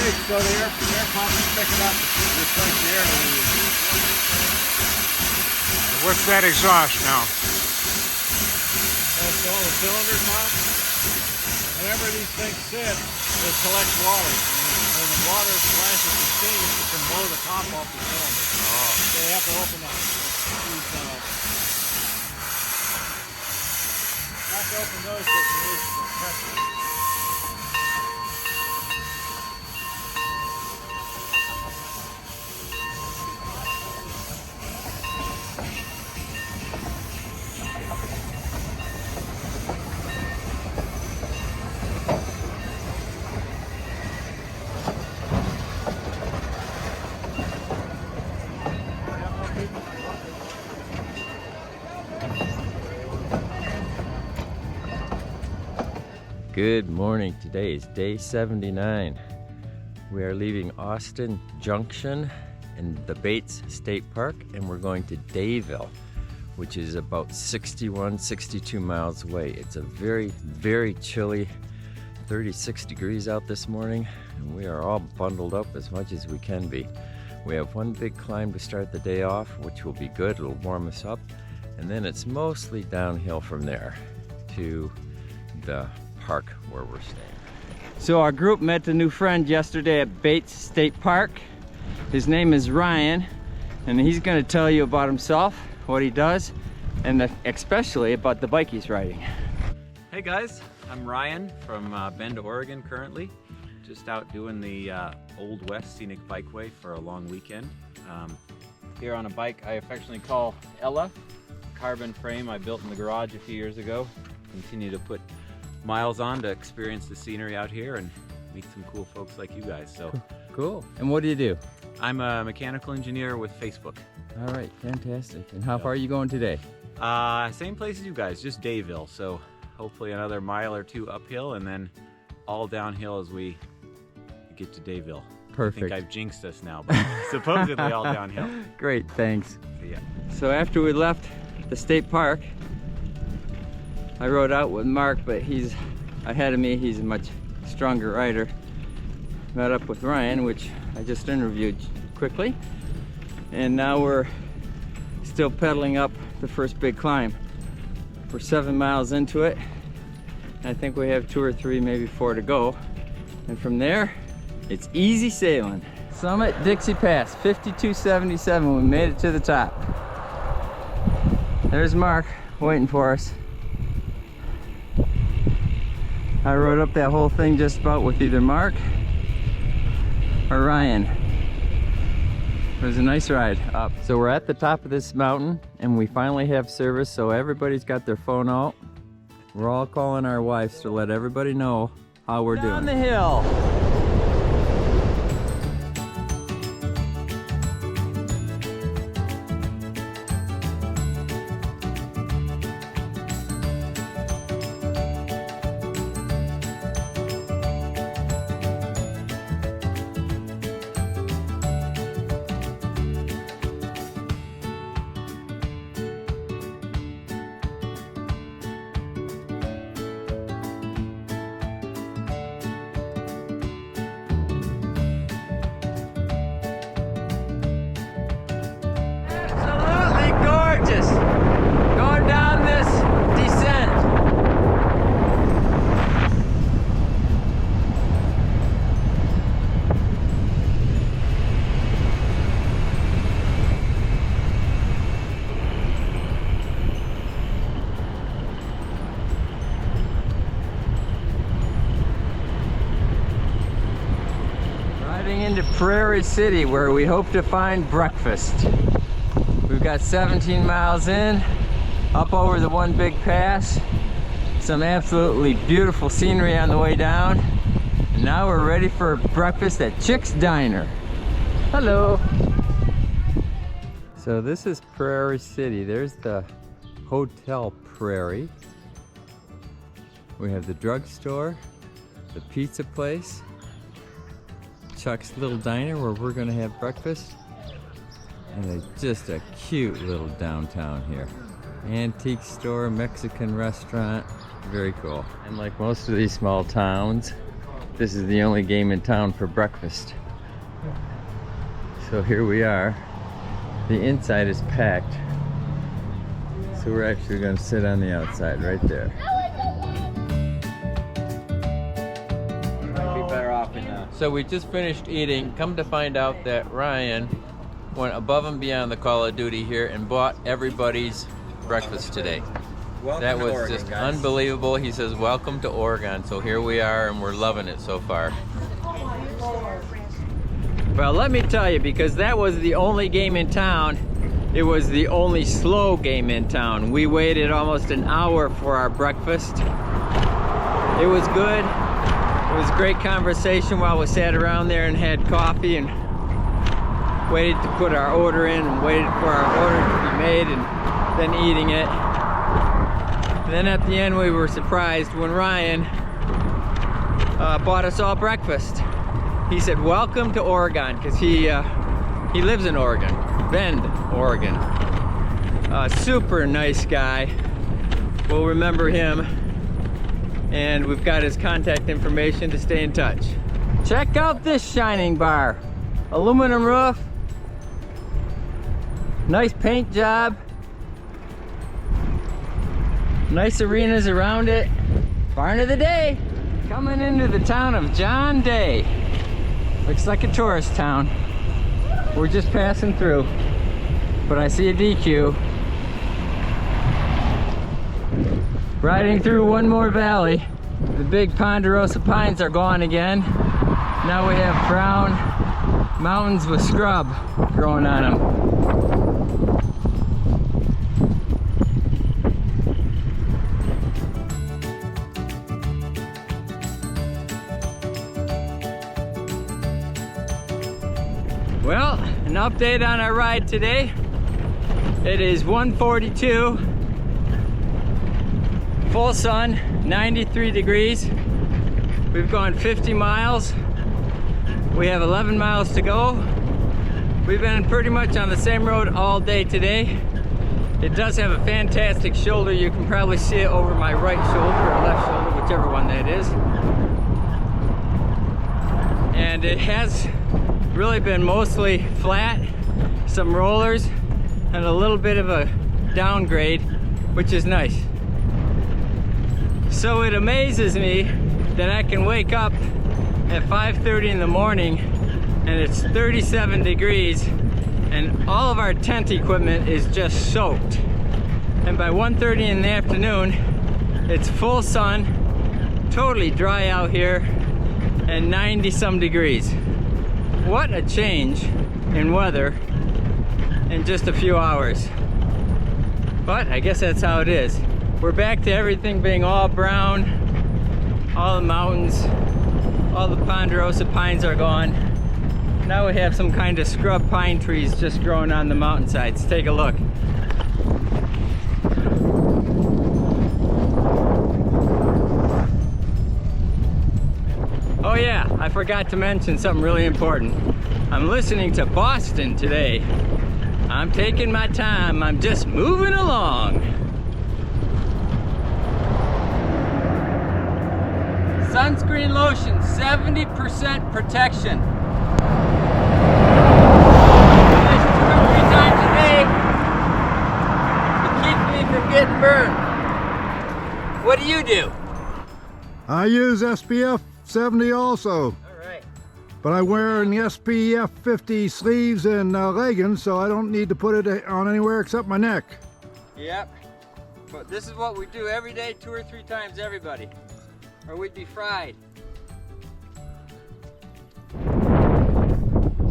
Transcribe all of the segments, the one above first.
brakes, so the air pump is picking up, replace the air that we use. What's that exhaust now? That's all the cylinders, Mom. Whenever these things sit, it collects water. And when the water flashes the steam, it can blow the top off the cylinder. Oh. So they have to open up these, have to open those so it releases the pressure. Good morning. Today is day 79. We are leaving Austin Junction in the Bates State Park and we're going to Dayville, which is about 62 miles away. It's a very, very chilly 36 degrees out this morning and we are all bundled up as much as we can be. We have one big climb to start the day off, which will be good. It'll warm us up, and then it's mostly downhill from there to the park where we're staying. So our group met a new friend yesterday at Bates State Park. His name is Ryan, and he's going to tell you about himself, what he does, and especially about the bike he's riding. Hey guys, I'm Ryan from Bend, Oregon currently. Just out doing the Old West Scenic Bikeway for a long weekend. Here on a bike I affectionately call Ella, carbon frame I built in the garage a few years ago. Continue to put miles on to experience the scenery out here and meet some cool folks like you guys. So cool. And what do you do? I'm a mechanical engineer with Facebook. All right, fantastic. And how far are you going today? Same place as you guys, just Dayville. So hopefully another mile or two uphill and then all downhill as we get to Dayville. Perfect. I think I've jinxed us now, but supposedly all downhill. Great, thanks. Yeah. So after we left the state park, I rode out with Mark, but he's ahead of me. He's a much stronger rider. Met up with Ryan, which I just interviewed quickly. And now we're still pedaling up the first big climb. We're 7 miles into it. I think we have 2 or 3, maybe 4 to go. And from there, it's easy sailing. Summit Dixie Pass, 5277. We made it to the top. There's Mark waiting for us. I rode up that whole thing just about with either Mark or Ryan. It was a nice ride up. So we're at the top of this mountain and we finally have service, so everybody's got their phone out. We're all calling our wives to let everybody know how we're doing. Down the hill. Going down this descent. Riding into Prairie City, where we hope to find breakfast. We've got 17 miles in, up over the one big pass, some absolutely beautiful scenery on the way down, and now we're ready for breakfast at Chick's Diner. Hello! So this is Prairie City. There's the Hotel Prairie. We have the drugstore, the pizza place, Chuck's Little Diner where we're gonna have breakfast, and just a cute little downtown here. Antique store, Mexican restaurant, very cool. And like most of these small towns, this is the only game in town for breakfast. So here we are. The inside is packed. So we're actually going to sit on the outside right there. Might be better off in So we just finished eating. Come to find out that Ryan went above and beyond the Call of Duty here and bought everybody's breakfast today. Welcome That to was Oregon, just guys. unbelievable. He says, welcome to Oregon. So here we are and we're loving it so far. Well, let me tell you, because that was the only game in town, it was the only slow game in town. We waited almost an hour for our breakfast. It was good. It was a great conversation while we sat around there and had coffee and waited to put our order in and waited for our order to be made and then eating it. And then at the end we were surprised when Ryan bought us all breakfast. He said, welcome to Oregon, because he lives in Oregon, Bend, Oregon. Super nice guy. We'll remember him. And we've got his contact information to stay in touch. Check out this shining bar. Aluminum roof. Nice paint job. Nice arenas around it. Barn of the day. Coming into the town of John Day. Looks like a tourist town. We're just passing through. But I see a DQ. Riding through one more valley. The big ponderosa pines are gone again. Now we have brown mountains with scrub growing on them. Well, an update on our ride today. It is 1:42, full sun, 93 degrees. We've gone 50 miles. We have 11 miles to go. We've been pretty much on the same road all day today. It does have a fantastic shoulder. You can probably see it over my right shoulder or left shoulder, whichever one that is. And it has really been mostly flat, some rollers, and a little bit of a downgrade, which is nice. So it amazes me that I can wake up at 5:30 in the morning and it's 37 degrees and all of our tent equipment is just soaked. And by 1:30 in the afternoon, it's full sun, totally dry out here, and 90 some degrees. What a change in weather in just a few hours. But I guess that's how it is. We're back to everything being all brown, all the mountains, all the ponderosa pines are gone. Now we have some kind of scrub pine trees just growing on the mountainsides. Take a look. Oh yeah, I forgot to mention something really important. I'm listening to Boston today. I'm taking my time, I'm just moving along. Sunscreen lotion, 70% protection. This 2 or 3 times a day to keep me from getting burned. What do you do? I use SPF 70 also, Alright. but I wear an SPF 50 sleeves and leggings, so I don't need to put it on anywhere except my neck. Yep. But this is what we do every day, 2 or 3 times, everybody. Or we'd be fried.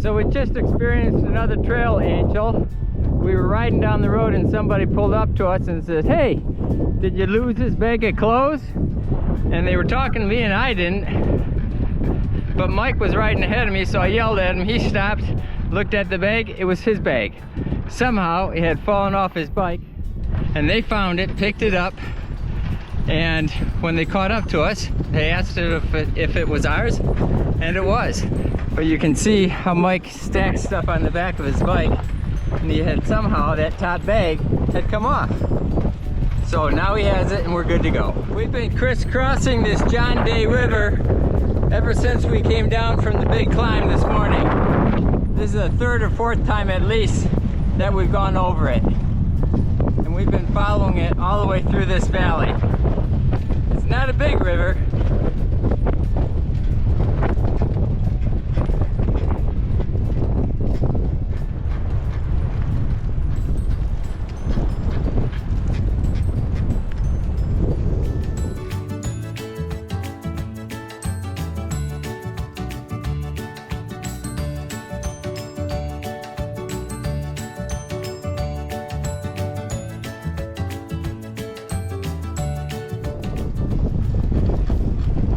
So we just experienced another trail angel. We were riding down the road and somebody pulled up to us and said, hey, did you lose this bag of clothes? And they were talking to me and I didn't. But Mike was riding ahead of me, so I yelled at him. He stopped, looked at the bag. It was his bag. Somehow it had fallen off his bike and they found it, picked it up, and when they caught up to us, they asked if it was ours, and it was. But you can see how Mike stacked stuff on the back of his bike, and he had somehow, that top bag had come off. So now he has it and we're good to go. We've been crisscrossing this John Day River ever since we came down from the big climb this morning. This is the third or fourth time at least that we've gone over it. And we've been following it all the way through this valley. It's not a big river.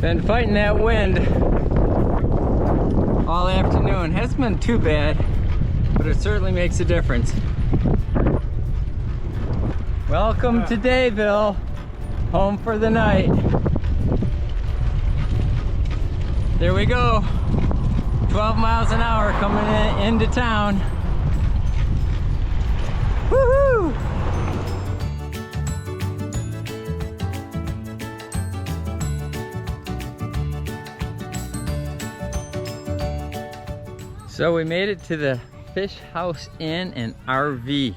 Been fighting that wind all afternoon. Hasn't been too bad, but it certainly makes a difference. Welcome to Dayville, home for the night. There we go. 12 miles an hour coming into town. Woohoo! So we made it to the Fish House Inn and RV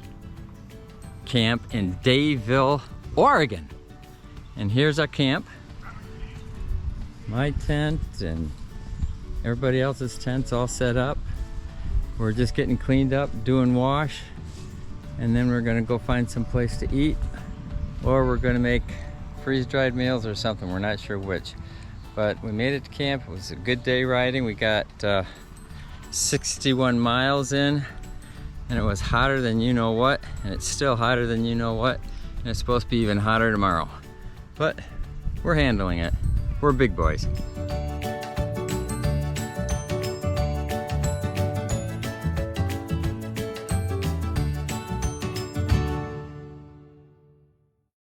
camp in Dayville, Oregon. And here's our camp. My tent and everybody else's tents all set up. We're just getting cleaned up, doing wash, and then we're gonna go find some place to eat, or we're gonna make freeze-dried meals or something. We're not sure which. But we made it to camp. It was a good day riding. We got 61 miles in, and it was hotter than you know what, and it's still hotter than you know what, and it's supposed to be even hotter tomorrow. But we're handling it. We're big boys.